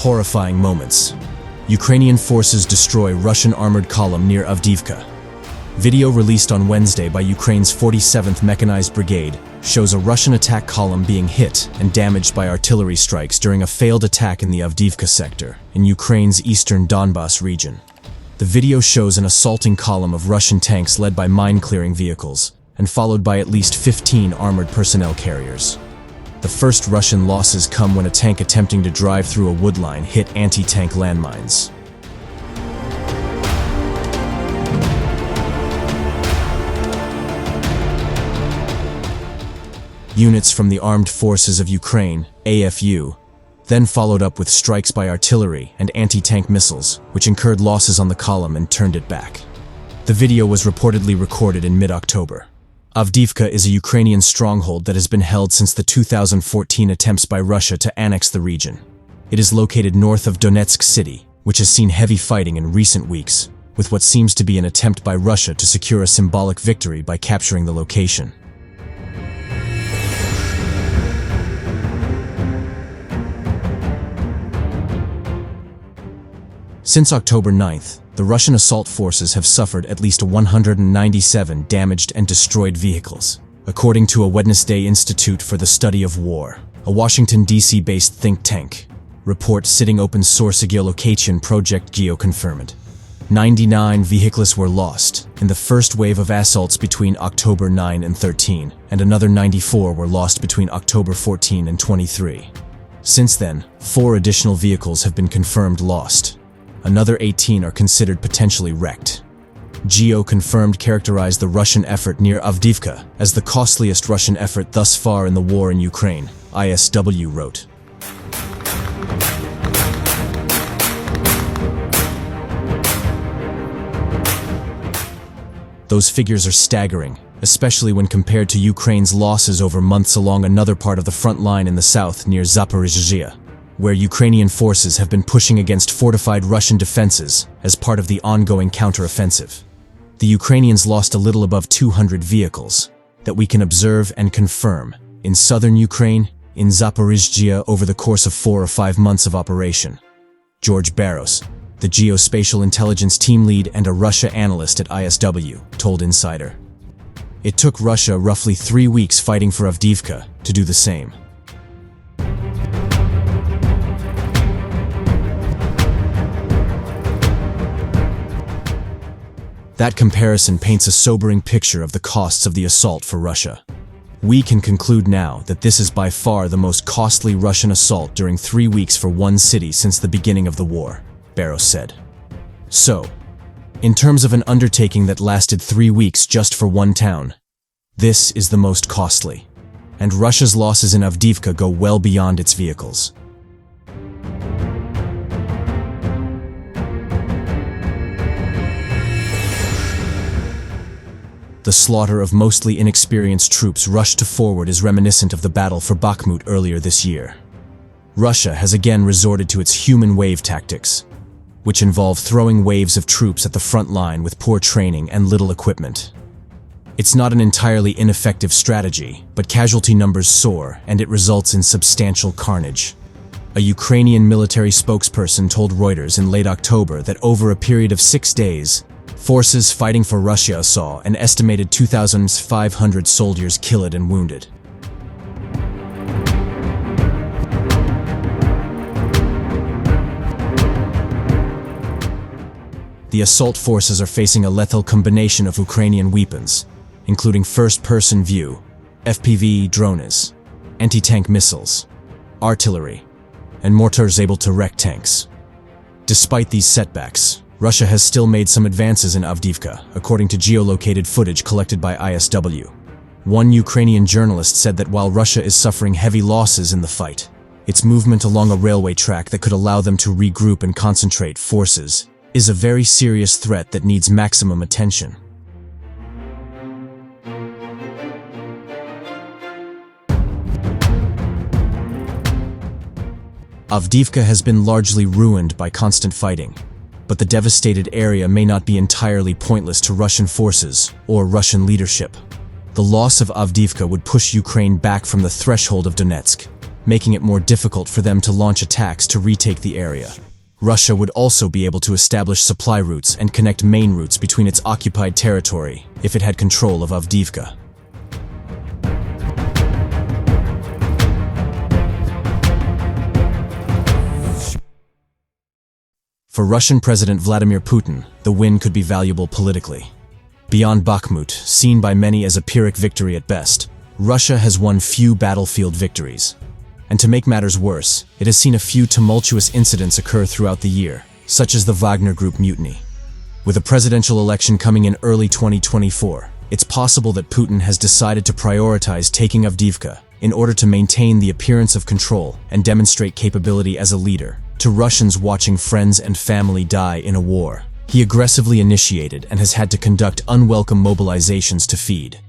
horrifying moments. Ukrainian forces destroy Russian armored column near Avdiivka. Video released on Wednesday by Ukraine's 47th Mechanized Brigade shows a Russian attack column being hit and damaged by artillery strikes during a failed attack in the Avdiivka sector, in Ukraine's eastern Donbas region. The video shows an assaulting column of Russian tanks led by mine-clearing vehicles, and followed by at least 15 armored personnel carriers. The first Russian losses come when a tank attempting to drive through a wood line hit anti-tank landmines. Units from the Armed Forces of Ukraine, AFU, then followed up with strikes by artillery and anti-tank missiles, which incurred losses on the column and turned it back. The video was reportedly recorded in mid-October. Avdiivka is a Ukrainian stronghold that has been held since the 2014 attempts by Russia to annex the region. It is located north of Donetsk city, which has seen heavy fighting in recent weeks, with what seems to be an attempt by Russia to secure a symbolic victory by capturing the location. Since October 9th, the Russian assault forces have suffered at least 197 damaged and destroyed vehicles, according to a Wednesday Institute for the Study of War, a Washington, D.C.-based think tank. Report citing open-source geolocation project GeoConfirmed. 99 vehicles were lost in the first wave of assaults between October 9 and 13, and another 94 were lost between October 14 and 23. Since then, 4 additional vehicles have been confirmed lost. Another 18 are considered potentially wrecked. GeoConfirmed characterized the Russian effort near Avdiivka as the costliest Russian effort thus far in the war in Ukraine, ISW wrote. Those figures are staggering, especially when compared to Ukraine's losses over months along another part of the front line in the south near Zaporizhzhia, where Ukrainian forces have been pushing against fortified Russian defenses as part of the ongoing counteroffensive. The Ukrainians lost a little above 200 vehicles that we can observe and confirm in southern Ukraine, in Zaporizhzhia over the course of 4 or 5 months of operation. George Barros, the geospatial intelligence team lead and a Russia analyst at ISW, told Insider. It took Russia roughly 3 weeks fighting for Avdiivka to do the same. That comparison paints a sobering picture of the costs of the assault for Russia. We can conclude now that this is by far the most costly Russian assault during 3 weeks for one city since the beginning of the war, Barros said. So, in terms of an undertaking that lasted 3 weeks just for one town, this is the most costly. And Russia's losses in Avdiivka go well beyond its vehicles. The slaughter of mostly inexperienced troops rushed to forward is reminiscent of the battle for Bakhmut earlier this year. Russia has again resorted to its human wave tactics, which involve throwing waves of troops at the front line with poor training and little equipment. It's not an entirely ineffective strategy, but casualty numbers soar and it results in substantial carnage. A Ukrainian military spokesperson told Reuters in late October that over a period of 6 days, forces fighting for Russia saw an estimated 2,500 soldiers killed and wounded. The assault forces are facing a lethal combination of Ukrainian weapons, including first-person view, FPV drones, anti-tank missiles, artillery, and mortars able to wreck tanks. Despite these setbacks, Russia has still made some advances in Avdiivka, according to geolocated footage collected by ISW. One Ukrainian journalist said that while Russia is suffering heavy losses in the fight, its movement along a railway track that could allow them to regroup and concentrate forces is a very serious threat that needs maximum attention. Avdiivka has been largely ruined by constant fighting, but the devastated area may not be entirely pointless to Russian forces or Russian leadership. The loss of Avdiivka would push Ukraine back from the threshold of Donetsk, making it more difficult for them to launch attacks to retake the area. Russia would also be able to establish supply routes and connect main routes between its occupied territory if it had control of Avdiivka. For Russian President Vladimir Putin, the win could be valuable politically. Beyond Bakhmut, seen by many as a Pyrrhic victory at best, Russia has won few battlefield victories. And to make matters worse, it has seen a few tumultuous incidents occur throughout the year, such as the Wagner Group mutiny. With a presidential election coming in early 2024, it's possible that Putin has decided to prioritize taking Avdiivka in order to maintain the appearance of control and demonstrate capability as a leader. To Russians watching friends and family die in a war, he aggressively initiated and has had to conduct unwelcome mobilizations to feed.